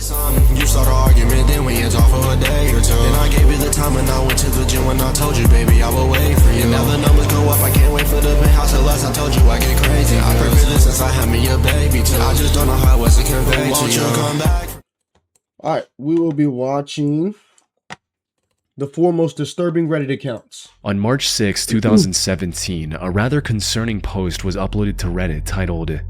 You start an argument, then we talk for a day or two. Then I gave you the time and I went to the gym when I told you, baby, I will wait for you. Now the numbers go up, I can't wait for the penthouse unless I told you I get crazy. I prepared this since I had me a baby too. I just don't know how else to convey to you. Come back. Alright, we will be watching the 4 most disturbing Reddit accounts. On March 6, 2017, a rather concerning post was uploaded to Reddit titled,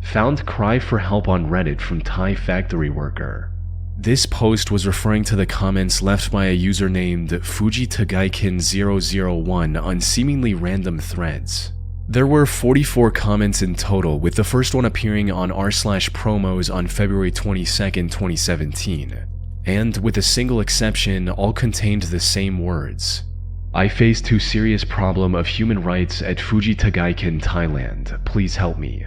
"Found Cry for Help on Reddit from Thai Factory Worker." This post was referring to the comments left by a user named FujiTagaikin001 on seemingly random threads. There were 44 comments in total, with the first one appearing on r/promos on February 22, 2017. And with a single exception, all contained the same words. "I face too serious problem of human rights at FujiTagaikin, Thailand. Please help me."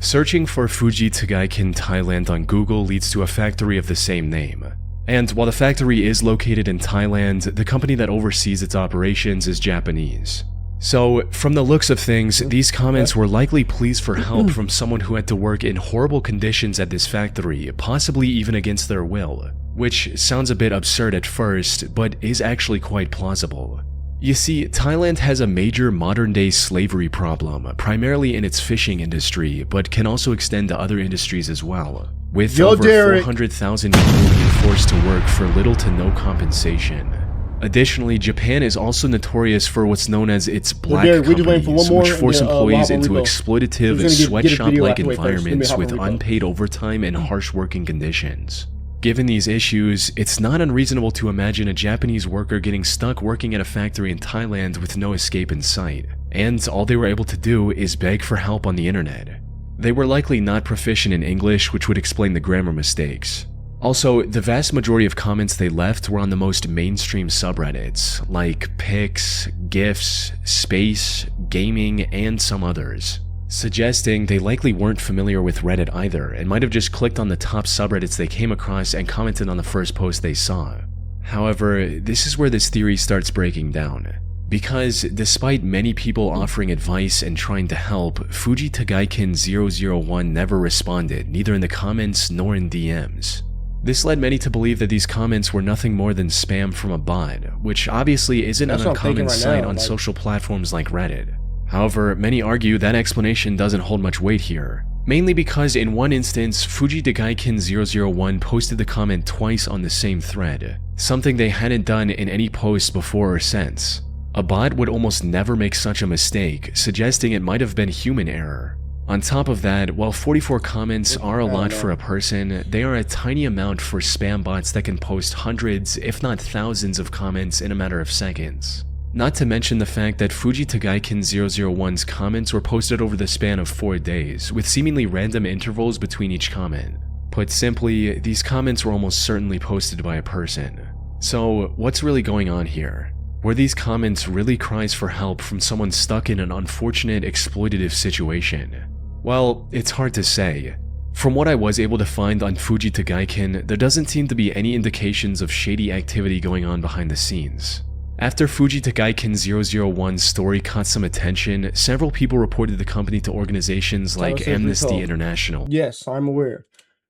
Searching for FujiTagaikin, Thailand on Google leads to a factory of the same name. And while the factory is located in Thailand, the company that oversees its operations is Japanese. So, from the looks of things, these comments were likely pleas for help from someone who had to work in horrible conditions at this factory, possibly even against their will. Which sounds a bit absurd at first, but is actually quite plausible. You see, Thailand has a major modern-day slavery problem, primarily in its fishing industry, but can also extend to other industries as well. With over 400,000 people being forced to work for little to no compensation. Additionally, Japan is also notorious for what's known as its black companies, which force employees into exploitative, sweatshop-like environments with unpaid overtime and harsh working conditions. Given these issues, it's not unreasonable to imagine a Japanese worker getting stuck working at a factory in Thailand with no escape in sight, and all they were able to do is beg for help on the internet. They were likely not proficient in English, which would explain the grammar mistakes. Also, the vast majority of comments they left were on the most mainstream subreddits, like pics, GIFs, space, gaming, and some others, suggesting they likely weren't familiar with Reddit either and might have just clicked on the top subreddits they came across and commented on the first post they saw. However, this is where this theory starts breaking down. Because despite many people offering advice and trying to help, FujiTagaikin001 never responded, neither in the comments nor in DMs. This led many to believe that these comments were nothing more than spam from a bot, which obviously isn't an uncommon sight on social platforms like Reddit. However, many argue that explanation doesn't hold much weight here, mainly because in one instance, FujiTagaikin001 posted the comment twice on the same thread, something they hadn't done in any post before or since. A bot would almost never make such a mistake, suggesting it might have been human error. On top of that, while 44 comments are a lot for a person, they are a tiny amount for spam bots that can post hundreds, if not thousands of comments in a matter of seconds. Not to mention the fact that FujiTagaikin001's comments were posted over the span of 4 days, with seemingly random intervals between each comment. Put simply, these comments were almost certainly posted by a person. So, what's really going on here? Were these comments really cries for help from someone stuck in an unfortunate, exploitative situation? Well, it's hard to say. From what I was able to find on FujiTagaikin, there doesn't seem to be any indications of shady activity going on behind the scenes. After FujiTagaikin001's story caught some attention, several people reported the company to organizations like Amnesty International. Yes, I'm aware.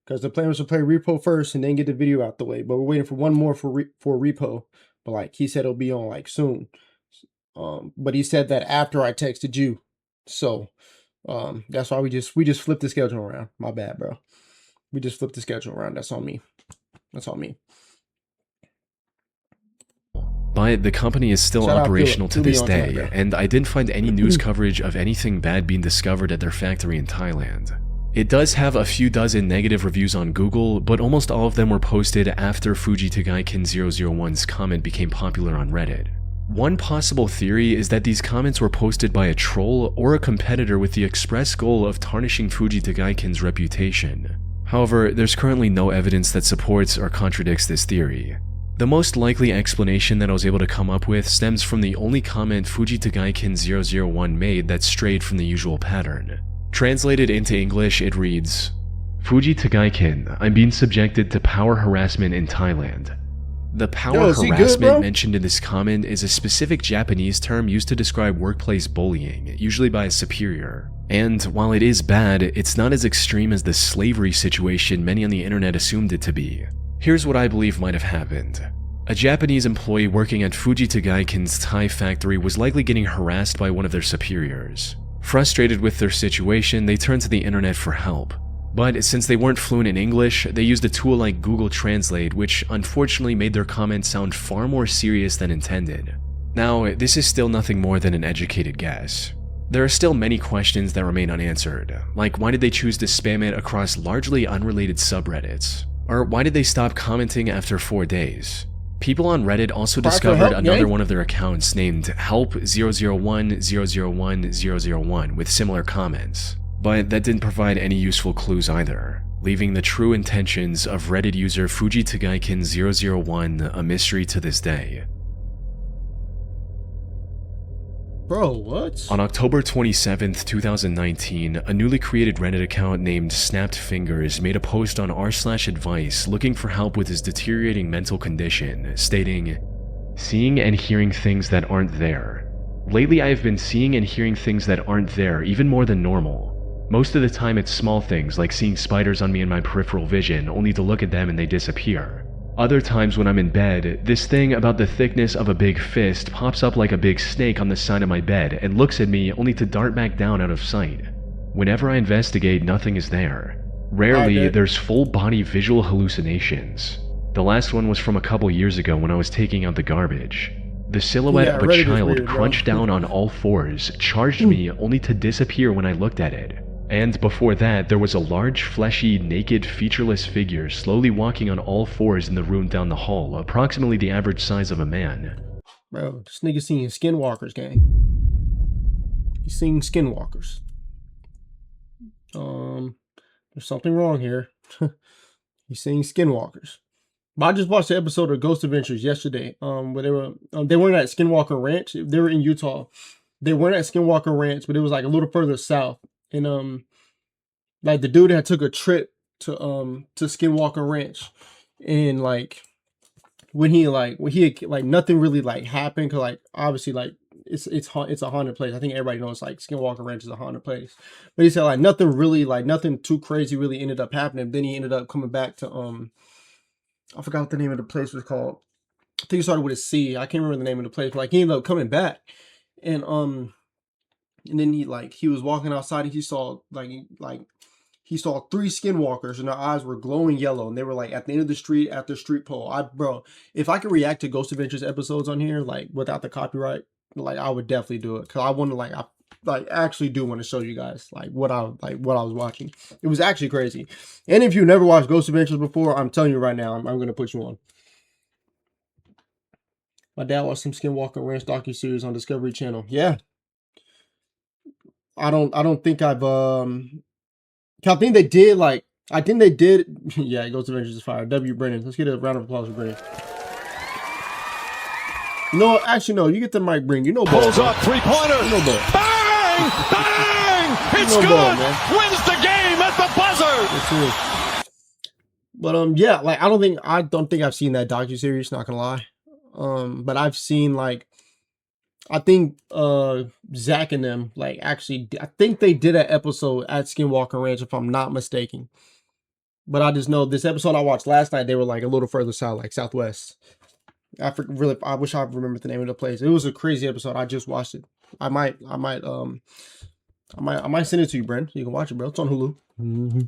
Because the plan was to play Repo first and then get the video out the way, but we're waiting for one more for Repo. But like he said, it'll be on like soon. But he said that after I texted you. So that's why we just flipped the schedule around. My bad, bro. We just flipped the schedule around. That's on me. That's on me. But the company is still operational to this day, and I didn't find any news coverage of anything bad being discovered at their factory in Thailand. It does have a few dozen negative reviews on Google, but almost all of them were posted after FujiTagaikin001's comment became popular on Reddit. One possible theory is that these comments were posted by a troll or a competitor with the express goal of tarnishing FujiTagaikin's reputation. However, there's currently no evidence that supports or contradicts this theory. The most likely explanation that I was able to come up with stems from the only comment FujiTagaikin001 made that strayed from the usual pattern. Translated into English, it reads, "FujiTagaikin, I'm being subjected to power harassment in Thailand." The power harassment mentioned in this comment is a specific Japanese term used to describe workplace bullying, usually by a superior. And while it is bad, it's not as extreme as the slavery situation many on the internet assumed it to be. Here's what I believe might have happened. A Japanese employee working at Fuji Tagaiken's Thai factory was likely getting harassed by one of their superiors. Frustrated with their situation, they turned to the internet for help. But since they weren't fluent in English, they used a tool like Google Translate, which unfortunately made their comments sound far more serious than intended. Now, this is still nothing more than an educated guess. There are still many questions that remain unanswered, like why did they choose to spam it across largely unrelated subreddits? Or why did they stop commenting after 4 days? People on Reddit also discovered another one of their accounts named help001001 with similar comments, but that didn't provide any useful clues either, leaving the true intentions of Reddit user Fuji Tagaiken 001 a mystery to this day. Bro, what? On October 27th, 2019, a newly created Reddit account named Snapped Fingers made a post on r/advice looking for help with his deteriorating mental condition, stating, "Seeing and hearing things that aren't there. Lately I have been seeing and hearing things that aren't there even more than normal. Most of the time it's small things like seeing spiders on me in my peripheral vision only to look at them and they disappear. Other times when I'm in bed, this thing about the thickness of a big fist pops up like a big snake on the side of my bed and looks at me only to dart back down out of sight. Whenever I investigate, nothing is there. Rarely, there's full body visual hallucinations. The last one was from a couple years ago when I was taking out the garbage. The silhouette of a child crunched down on all fours, charged me only to disappear when I looked at it. And before that, there was a large, fleshy, naked, featureless figure slowly walking on all fours in the room down the hall, approximately the average size of a man." Bro, this nigga seeing skinwalkers, gang. He's seeing skinwalkers. There's something wrong here. He's seeing skinwalkers. But I just watched the episode of Ghost Adventures yesterday. Where they weren't at Skinwalker Ranch. They were in Utah. They weren't at Skinwalker Ranch, but it was like a little further south. And like the dude had took a trip to Skinwalker Ranch, and like when he nothing really like happened, cause like obviously like it's a haunted place. I think everybody knows like Skinwalker Ranch is a haunted place, but he said like nothing too crazy really ended up happening. Then he ended up coming back to I forgot what the name of the place was called. I think it started with a C. I can't remember the name of the place, but like he ended up coming back, and then he was walking outside and he saw he saw 3 skinwalkers and their eyes were glowing yellow and they were like at the end of the street at the street pole. Bro, if I could react to Ghost Adventures episodes on here like without the copyright, like I would definitely do it, because I want to I actually do want to show you guys what I was watching. It was actually crazy. And if you never watched Ghost Adventures before, I'm telling you right now, I'm gonna put you on. My dad watched some Skinwalker Ranch docuseries on Discovery Channel. Yeah. I don't think I think they did yeah, it goes to Adventures is fire. W. Brennan. Let's get a round of applause for Brennan. No, actually no, you get the mic, Brennan. You know ball. Pulls up 3-pointer. You know ball. Bang! Bang! It's good! Ball, Wins the game at the buzzer! But yeah, like I don't think I've seen that docuseries, not gonna lie. But I've seen I think Zach and them I think they did an episode at Skinwalker Ranch, if I'm not mistaken. But I just know this episode I watched last night, they were like a little further south, like southwest. I wish I remembered the name of the place. It was a crazy episode. I just watched it. I might send it to you, Brent. You can watch it, bro. It's on Hulu. Mm-hmm.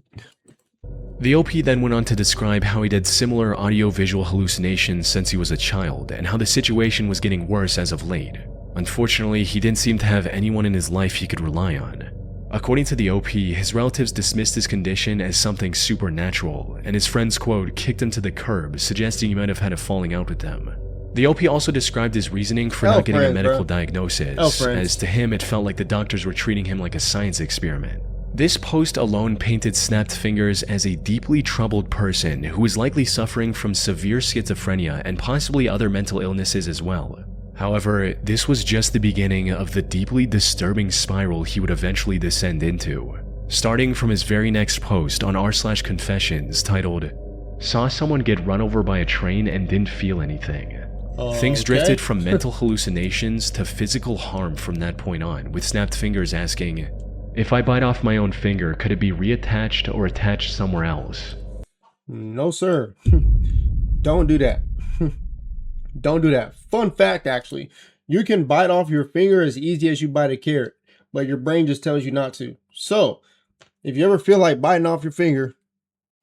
The OP then went on to describe how he'd had similar audio-visual hallucinations since he was a child, and how the situation was getting worse as of late. Unfortunately, he didn't seem to have anyone in his life he could rely on. According to the OP, his relatives dismissed his condition as something supernatural, and his friends, quote, kicked him to the curb, suggesting he might have had a falling out with them. The OP also described his reasoning for not getting a medical diagnosis, as to him it felt like the doctors were treating him like a science experiment. This post alone painted Snapped Fingers as a deeply troubled person who was likely suffering from severe schizophrenia and possibly other mental illnesses as well. However, this was just the beginning of the deeply disturbing spiral he would eventually descend into. Starting from his very next post on r/confessions titled, "Saw someone get run over by a train and didn't feel anything." Things drifted from mental hallucinations to physical harm from that point on, with Snapped Fingers asking, "If I bite off my own finger, could it be reattached or attached somewhere else?" No, sir. Don't do that. Don't do that. Fun fact, actually, you can bite off your finger as easy as you bite a carrot, but your brain just tells you not to. So, if you ever feel like biting off your finger,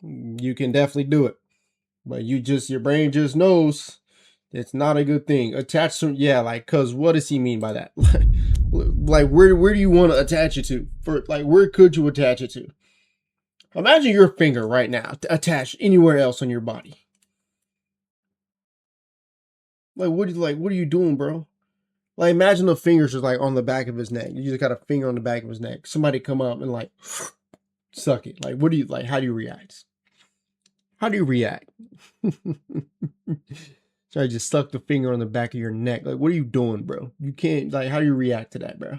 you can definitely do it. But your brain just knows it's not a good thing. Attach some, yeah, like, cause what does he mean by that? Like, where do you want to attach it to? Where could you attach it to? Imagine your finger right now attached anywhere else on your body. What are you doing, bro? Like, imagine the fingers just like on the back of his neck. You just got a finger on the back of his neck. Somebody come up and like suck it. Like, how do you react? How do you react? So I just stuck the finger on the back of your neck. Like, what are you doing, bro? You can't, like, how do you react to that, bro?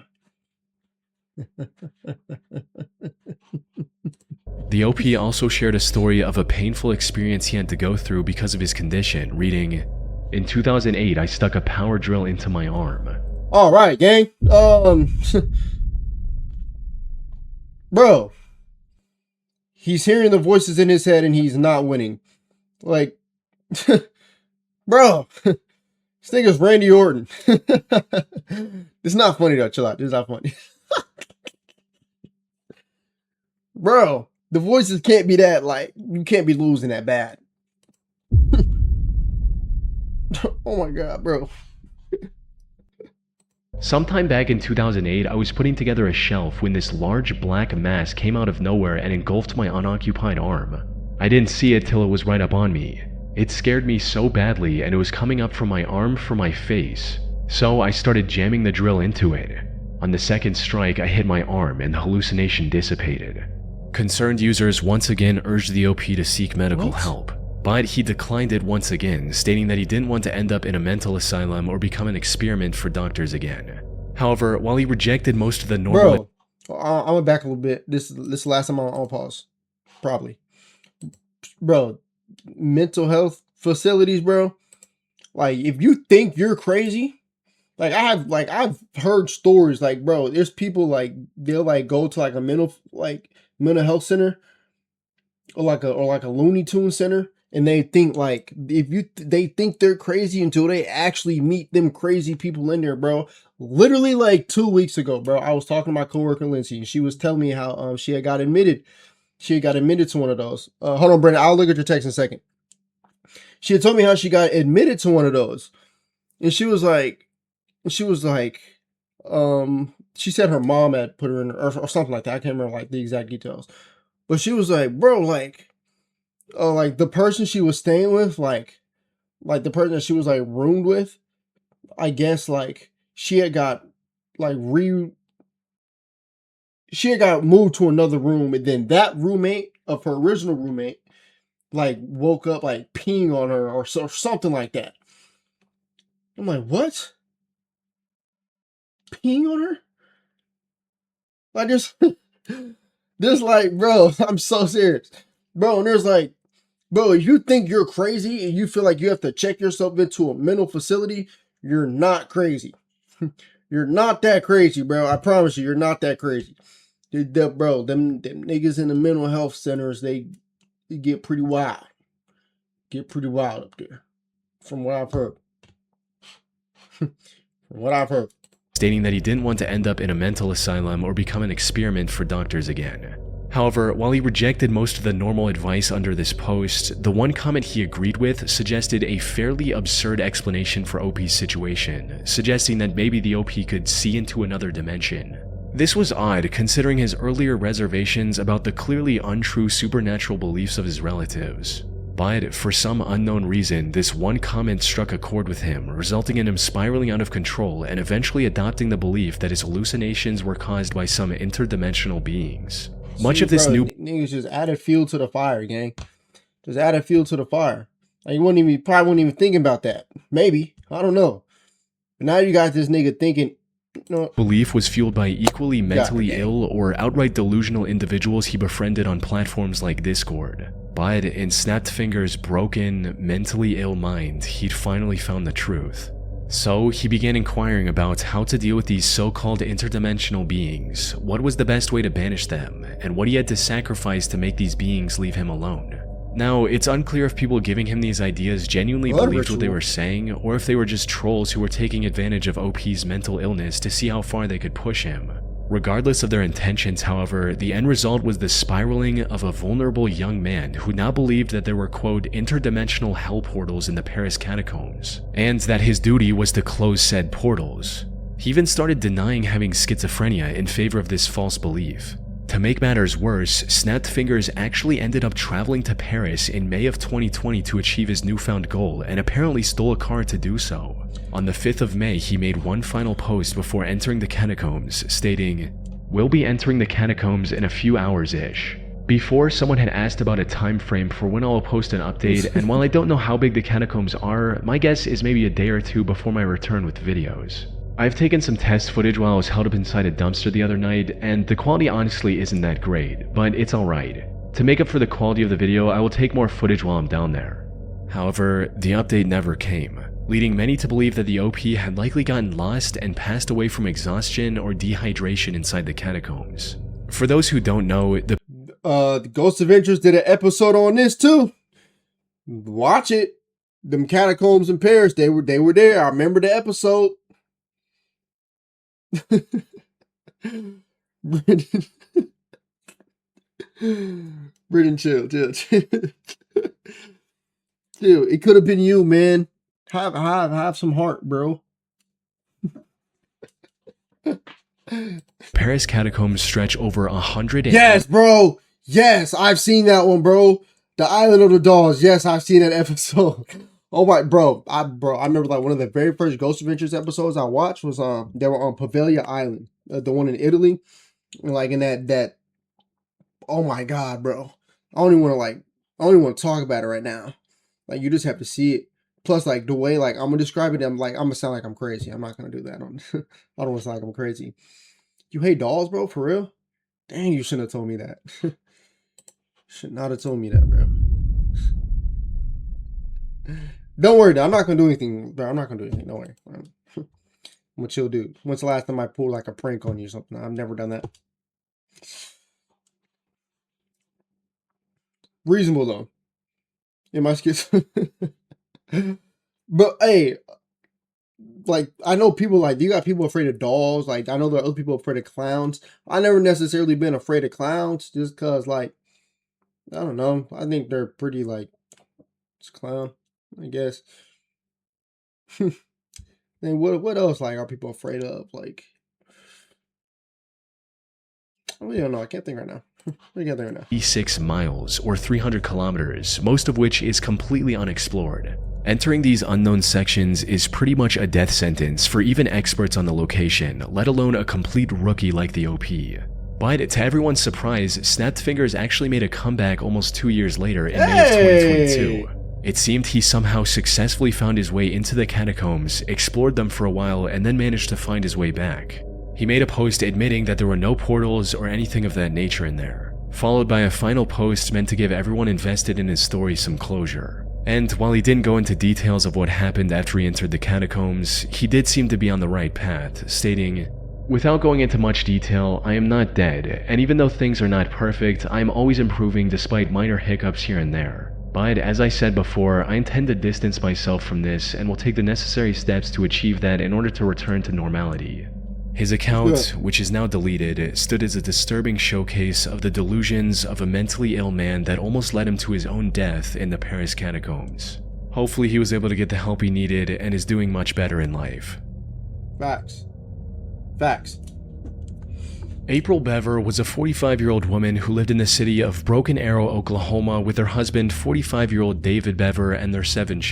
The OP also shared a story of a painful experience he had to go through because of his condition, reading, "In 2008, I stuck a power drill into my arm." All right, gang. Bro, he's hearing the voices in his head and he's not winning. Like, bro, this nigga's Randy Orton. It's not funny though. Chill out. This is not funny. Bro, the voices can't be that, like, you can't be losing that bad. Oh my God, bro. Sometime back in 2008, I was putting together a shelf when this large black mass came out of nowhere and engulfed my unoccupied arm. I didn't see it till it was right up on me. It scared me so badly, and it was coming up from my arm for my face. So I started jamming the drill into it. On the second strike, I hit my arm and the hallucination dissipated. Concerned users once again urged the OP to seek medical help, but he declined it once again, stating that he didn't want to end up in a mental asylum or become an experiment for doctors again. However, while he rejected most of the normal— Bro, I'm gonna back a little bit. This is the last time I'll pause. Probably. Bro, mental health facilities, bro. Like, if you think you're crazy, I've heard stories, like, bro, there's people, like, they'll, like, go to, like, a mental health center or like a Looney Tune center, and they think, like, they think they're crazy until they actually meet them crazy people in there, bro. Literally, like, 2 weeks ago, bro, I was talking to my coworker Lindsay, and she was telling me how she had got admitted. She had got admitted to one of those. Hold on, Brandon, I'll look at your text in a second. She had told me how she got admitted to one of those, and she said her mom had put her in, or something like that. I can't remember, like, the exact details. But she was like, bro, like the person she was staying with, like the person that she was, like, roomed with, I guess, like, she had got moved to another room, and then that roommate of her original roommate, like, woke up, like, peeing on her or something like that. I'm like, what? Peeing on her? Like, there's like, bro, I'm so serious, bro. And there's like, bro, if you think you're crazy and you feel like you have to check yourself into a mental facility, you're not crazy. You're not that crazy, bro. I promise you, you're not that crazy. Bro, them niggas in the mental health centers, they get pretty wild. Get pretty wild up there, from what I've heard. Stating that he didn't want to end up in a mental asylum or become an experiment for doctors again. However, while he rejected most of the normal advice under this post, the one comment he agreed with suggested a fairly absurd explanation for OP's situation, suggesting that maybe the OP could see into another dimension. This was odd considering his earlier reservations about the clearly untrue supernatural beliefs of his relatives. But for some unknown reason, this one comment struck a chord with him, resulting in him spiraling out of control and eventually adopting the belief that his hallucinations were caused by some interdimensional beings. Much of this new niggas just added fuel to the fire, gang. Just added fuel to the fire. Like, you probably wouldn't even think about that. Maybe, I don't know. But now you got this nigga thinking. Belief was fueled by equally mentally ill or outright delusional individuals he befriended on platforms like Discord. But in snapped fingers, broken, mentally ill mind, he'd finally found the truth. So he began inquiring about how to deal with these so-called interdimensional beings, what was the best way to banish them, and what he had to sacrifice to make these beings leave him alone. Now, it's unclear if people giving him these ideas genuinely Blood believed what they ritual. were saying, or if they were just trolls who were taking advantage of OP's mental illness to see how far they could push him. Regardless of their intentions, however, the end result was the spiraling of a vulnerable young man who now believed that there were, quote, interdimensional hell portals in the Paris catacombs, and that his duty was to close said portals. He even started denying having schizophrenia in favor of this false belief. To make matters worse, Snapped Fingers actually ended up traveling to Paris in May of 2020 to achieve his newfound goal, and apparently stole a car to do so. On the 5th of May, he made one final post before entering the catacombs, stating, "We'll be entering the catacombs in a few hours-ish." Before, someone had asked about a time frame for when I'll post an update, and while I don't know how big the catacombs are, my guess is maybe a day or two before my return with videos. I've taken some test footage while I was held up inside a dumpster the other night, and the quality honestly isn't that great, but it's alright. To make up for the quality of the video, I will take more footage while I'm down there. However, the update never came, leading many to believe that the OP had likely gotten lost and passed away from exhaustion or dehydration inside the catacombs. For those who don't know, the Ghost Adventures did an episode on this too. Watch it. Them catacombs in Paris, they were there. I remember the episode. Brendan, chill. Dude, it could have been you, man. Have some heart, bro. Paris catacombs stretch over 100 Yes, bro. Yes, I've seen that one, bro. The Island of the Dolls. Yes, I've seen that episode. Oh my, bro. I remember like one of the very first Ghost Adventures episodes I watched was they were on Poveglia Island, the one in Italy, and like in that. Oh my god, bro. I don't even want to talk about it right now. Like you just have to see it. Plus, like the way like I'm gonna describe it, I'm gonna sound like I'm crazy. I'm not gonna do that. I don't want to sound like I'm crazy. You hate dolls, bro? For real? Dang, you shouldn't have told me that. Should not have told me that, bro. Don't worry, though. I'm not gonna do anything, bro. I'm not gonna do anything. Don't worry. I'm a chill dude. When's the last time I pulled like a prank on you or something? I've never done that. Reasonable though. Am I scared? But hey, like I know people like you got people afraid of dolls. Like I know there are other people afraid of clowns. I never necessarily been afraid of clowns just cause like I don't know. I think they're pretty like it's clown, I guess. Then what else like are people afraid of? Like I really don't know. I can't think right now. I can't think right now. 6 miles or 300 kilometers, most of which is completely unexplored. Entering these unknown sections is pretty much a death sentence for even experts on the location, let alone a complete rookie like the OP. But to everyone's surprise, Snapped Fingers actually made a comeback almost 2 years later in May of 2022. It seemed he somehow successfully found his way into the catacombs, explored them for a while, and then managed to find his way back. He made a post admitting that there were no portals or anything of that nature in there, followed by a final post meant to give everyone invested in his story some closure. And while he didn't go into details of what happened after he entered the catacombs, he did seem to be on the right path, stating, "Without going into much detail, I am not dead, and even though things are not perfect, I am always improving despite minor hiccups here and there. But as I said before, I intend to distance myself from this and will take the necessary steps to achieve that in order to return to normality." His account, which is now deleted, stood as a disturbing showcase of the delusions of a mentally ill man that almost led him to his own death in the Paris catacombs. Hopefully he was able to get the help he needed and is doing much better in life. Facts. Facts. April Bever was a 45-year-old woman who lived in the city of Broken Arrow, Oklahoma with her husband, 45-year-old David Bever, and their 7 children.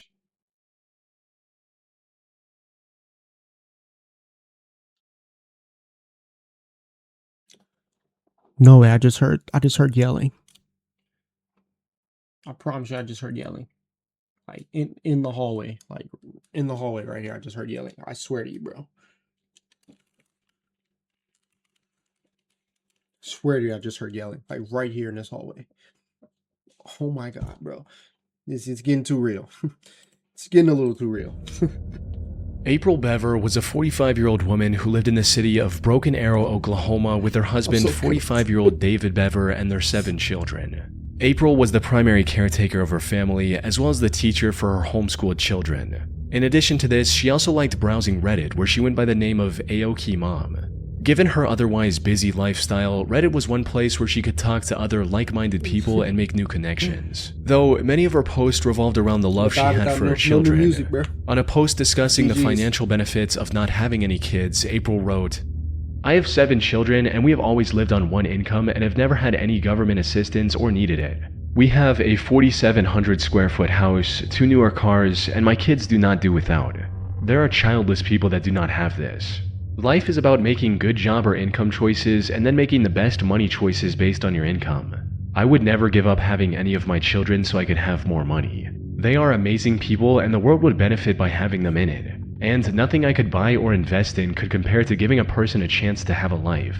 No way, I just heard yelling. I promise you I just heard yelling. Like in the hallway. Like in the hallway right here. I just heard yelling. I swear to you, bro. Swear to you, I just heard yelling. Like right here in this hallway. Oh my god, bro. This is getting too real. It's getting a little too real. April Bever was a 45-year-old woman who lived in the city of Broken Arrow, Oklahoma with her husband, 45-year-old David Bever, and their 7 children. April was the primary caretaker of her family as well as the teacher for her homeschooled children. In addition to this, she also liked browsing Reddit, where she went by the name of Aoki Mom. Given her otherwise busy lifestyle, Reddit was one place where she could talk to other like-minded people and make new connections. Though many of her posts revolved around the love she had for her children. On a post discussing the financial benefits of not having any kids, April wrote, "I have 7 children and we have always lived on one income and have never had any government assistance or needed it. We have a 4,700 square foot house, 2 newer cars, and my kids do not do without. There are childless people that do not have this. Life is about making good job or income choices and then making the best money choices based on your income. I would never give up having any of my children so I could have more money. They are amazing people and the world would benefit by having them in it. And nothing I could buy or invest in could compare to giving a person a chance to have a life."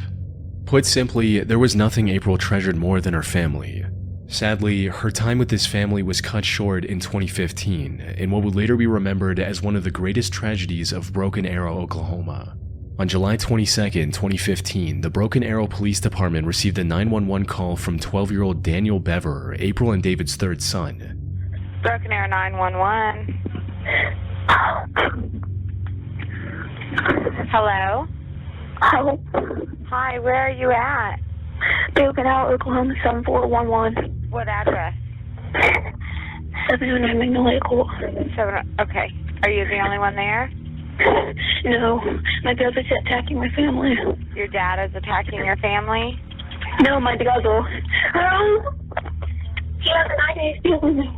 Put simply, there was nothing April treasured more than her family. Sadly, her time with this family was cut short in 2015 in what would later be remembered as one of the greatest tragedies of Broken Arrow, Oklahoma. On July 22, 2015, the Broken Arrow Police Department received a 911 call from 12-year-old Daniel Bever, April and David's third son. Broken Arrow 911. Hello? Hello. Hi, where are you at? Broken Arrow, Oklahoma 7411. What address? 709 Magnolia Court. Okay. Are you the only one there? No, my brother's attacking my family. Your dad is attacking your family? No, my brother. He has a knife killing me.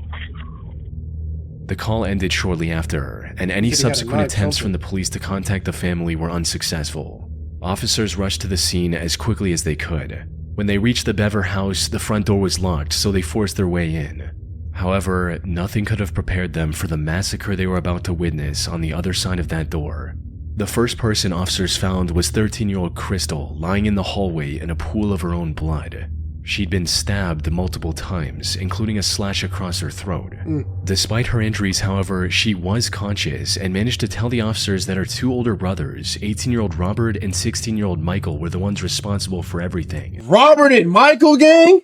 The call ended shortly after, and any subsequent attempts from the police to contact the family were unsuccessful. Officers rushed to the scene as quickly as they could. When they reached the Bever house, the front door was locked, so they forced their way in. However, nothing could have prepared them for the massacre they were about to witness on the other side of that door. The first person officers found was 13-year-old Crystal lying in the hallway in a pool of her own blood. She'd been stabbed multiple times, including a slash across her throat. Despite her injuries, however, she was conscious and managed to tell the officers that her 2 older brothers, 18-year-old Robert and 16-year-old Michael, were the ones responsible for everything. Robert and Michael, gang?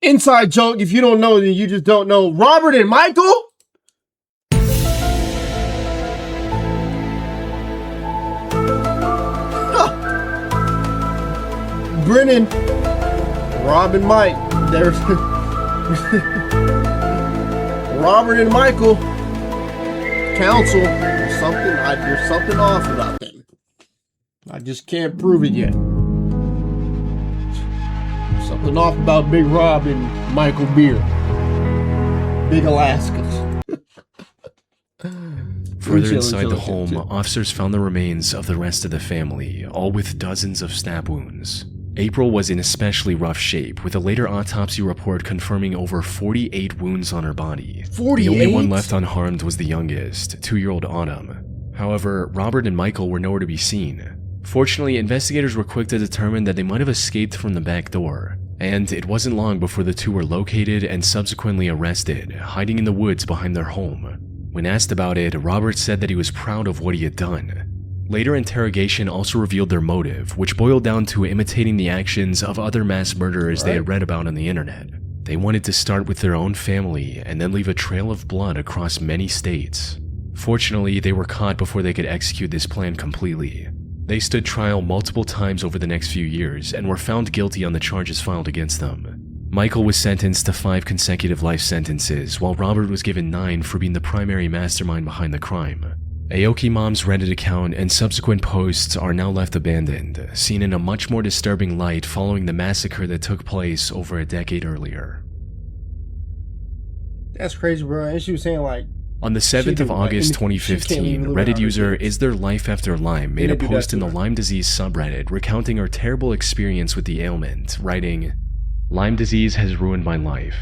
Inside joke, if you don't know, then you just don't know. Robert and Michael? Brennan, Rob and Mike. There's Robert and Michael. Counsel. There's something off about them. I just can't prove it yet. Something off about Big Rob and Michael Beer. Big Alaskas. Further inside the home, officers found the remains of the rest of the family, all with dozens of stab wounds. April was in especially rough shape, with a later autopsy report confirming over 48 wounds on her body. 48? The only one left unharmed was the youngest, 2-year-old Autumn. However, Robert and Michael were nowhere to be seen. Fortunately, investigators were quick to determine that they might have escaped from the back door, and it wasn't long before the 2 were located and subsequently arrested, hiding in the woods behind their home. When asked about it, Robert said that he was proud of what he had done. Later interrogation also revealed their motive, which boiled down to imitating the actions of other mass murderers they had read about on the internet. They wanted to start with their own family and then leave a trail of blood across many states. Fortunately, they were caught before they could execute this plan completely. They stood trial multiple times over the next few years and were found guilty on the charges filed against them. Michael was sentenced to 5 consecutive life sentences, while Robert was given 9 for being the primary mastermind behind the crime. Aoki Mom's Reddit account and subsequent posts are now left abandoned, seen in a much more disturbing light following the massacre that took place over a decade earlier. That's crazy, bro. And she was saying, like, on the 7th of August 2015, Reddit user Is There Life After Lyme made a post in the Lyme disease subreddit recounting her terrible experience with the ailment, writing, "Lyme disease has ruined my life.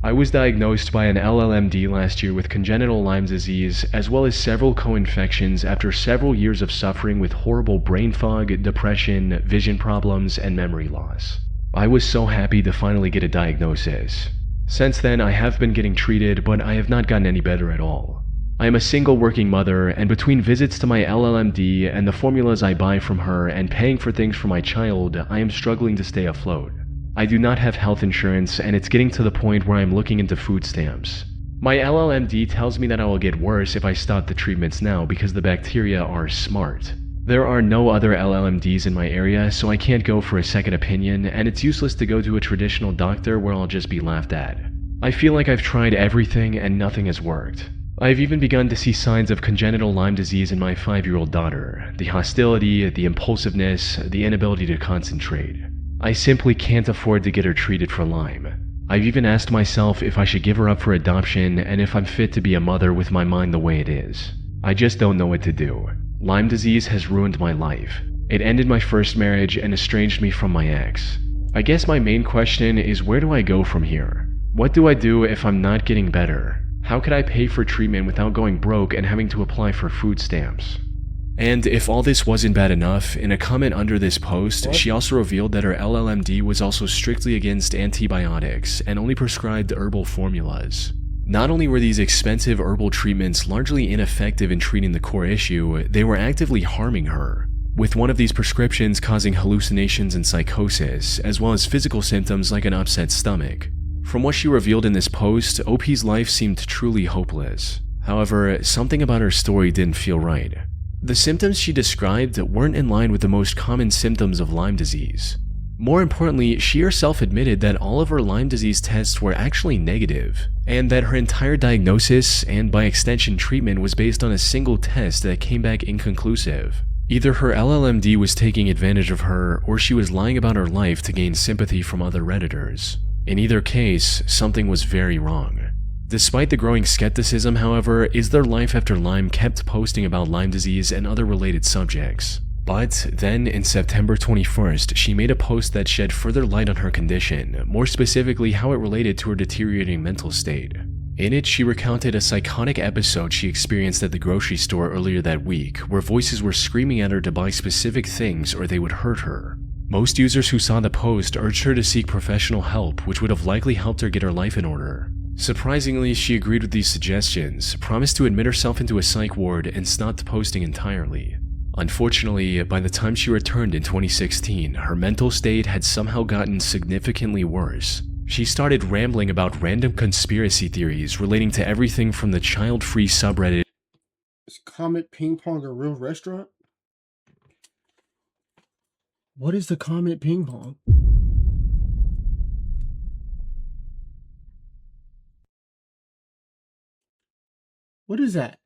I was diagnosed by an LLMD last year with congenital Lyme disease, as well as several co-infections after several years of suffering with horrible brain fog, depression, vision problems, and memory loss. I was so happy to finally get a diagnosis. Since then, I have been getting treated, but I have not gotten any better at all. I am a single working mother, and between visits to my LLMD and the formulas I buy from her and paying for things for my child, I am struggling to stay afloat. I do not have health insurance, and it's getting to the point where I'm looking into food stamps. My LLMD tells me that I will get worse if I stop the treatments now because the bacteria are smart. There are no other LLMDs in my area, so I can't go for a second opinion, and it's useless to go to a traditional doctor where I'll just be laughed at. I feel like I've tried everything and nothing has worked. I've even begun to see signs of congenital Lyme disease in my 5-year-old daughter. The hostility, the impulsiveness, the inability to concentrate. I simply can't afford to get her treated for Lyme. I've even asked myself if I should give her up for adoption and if I'm fit to be a mother with my mind the way it is. I just don't know what to do. Lyme disease has ruined my life. It ended my first marriage and estranged me from my ex. I guess my main question is, where do I go from here? What do I do if I'm not getting better? How could I pay for treatment without going broke and having to apply for food stamps? And if all this wasn't bad enough, in a comment under this post, she also revealed that her LLMD was also strictly against antibiotics and only prescribed herbal formulas. Not only were these expensive herbal treatments largely ineffective in treating the core issue, they were actively harming her, with one of these prescriptions causing hallucinations and psychosis, as well as physical symptoms like an upset stomach. From what she revealed in this post, OP's life seemed truly hopeless. However, something about her story didn't feel right. The symptoms she described weren't in line with the most common symptoms of Lyme disease. More importantly, she herself admitted that all of her Lyme disease tests were actually negative, and that her entire diagnosis, and by extension treatment, was based on a single test that came back inconclusive. Either her LLMD was taking advantage of her, or she was lying about her life to gain sympathy from other Redditors. In either case, something was very wrong. Despite the growing skepticism, however, Is There Life After Lyme kept posting about Lyme disease and other related subjects. But then, in September 21st, she made a post that shed further light on her condition, more specifically how it related to her deteriorating mental state. In it, she recounted a psychotic episode she experienced at the grocery store earlier that week, where voices were screaming at her to buy specific things or they would hurt her. Most users who saw the post urged her to seek professional help, which would have likely helped her get her life in order. Surprisingly, she agreed with these suggestions, promised to admit herself into a psych ward, and stopped posting entirely. Unfortunately, by the time she returned in 2016, her mental state had somehow gotten significantly worse. She started rambling about random conspiracy theories relating to everything from the child-free subreddit. Is Comet Ping Pong a real restaurant? What is the Comet Ping Pong? What is that?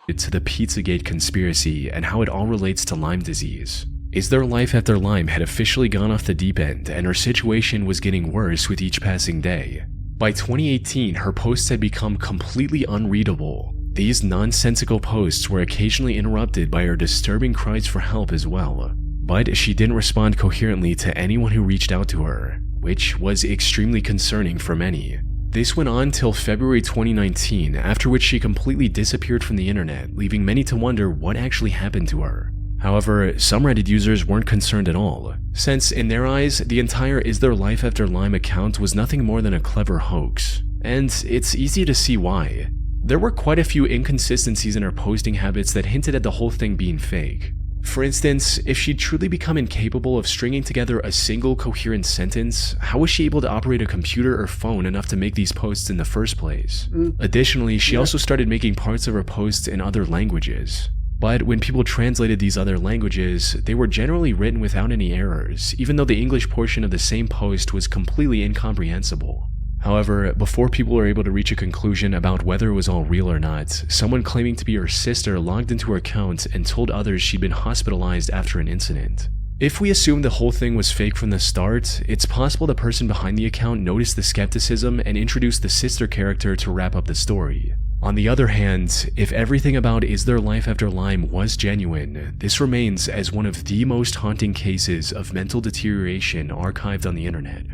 To the Pizzagate conspiracy and how it all relates to Lyme disease. Is There Life After Lyme had officially gone off the deep end, and her situation was getting worse with each passing day. By 2018, her posts had become completely unreadable. These nonsensical posts were occasionally interrupted by her disturbing cries for help as well. But she didn't respond coherently to anyone who reached out to her, which was extremely concerning for many. This went on till February 2019, after which she completely disappeared from the internet, leaving many to wonder what actually happened to her. However, some Reddit users weren't concerned at all, since in their eyes, the entire Is There Life After Lyme account was nothing more than a clever hoax. And it's easy to see why. There were quite a few inconsistencies in her posting habits that hinted at the whole thing being fake. For instance, if she'd truly become incapable of stringing together a single coherent sentence, how was she able to operate a computer or phone enough to make these posts in the first place? Additionally, she also started making parts of her posts in other languages. But when people translated these other languages, they were generally written without any errors, even though the English portion of the same post was completely incomprehensible. However, before people were able to reach a conclusion about whether it was all real or not, someone claiming to be her sister logged into her account and told others she'd been hospitalized after an incident. If we assume the whole thing was fake from the start, it's possible the person behind the account noticed the skepticism and introduced the sister character to wrap up the story. On the other hand, if everything about Is There Life After Lyme was genuine, this remains as one of the most haunting cases of mental deterioration archived on the internet.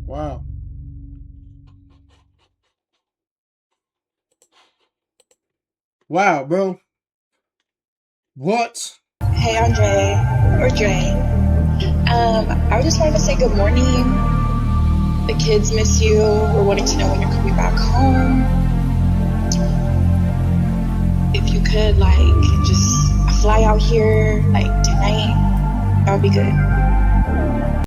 Wow. Wow, bro. What? Hey, Andre, or Dre. I just wanted to say good morning. the kids miss you. We're wanting to know when you're coming back home. If you could, like, just fly out here, like, tonight, that would be good.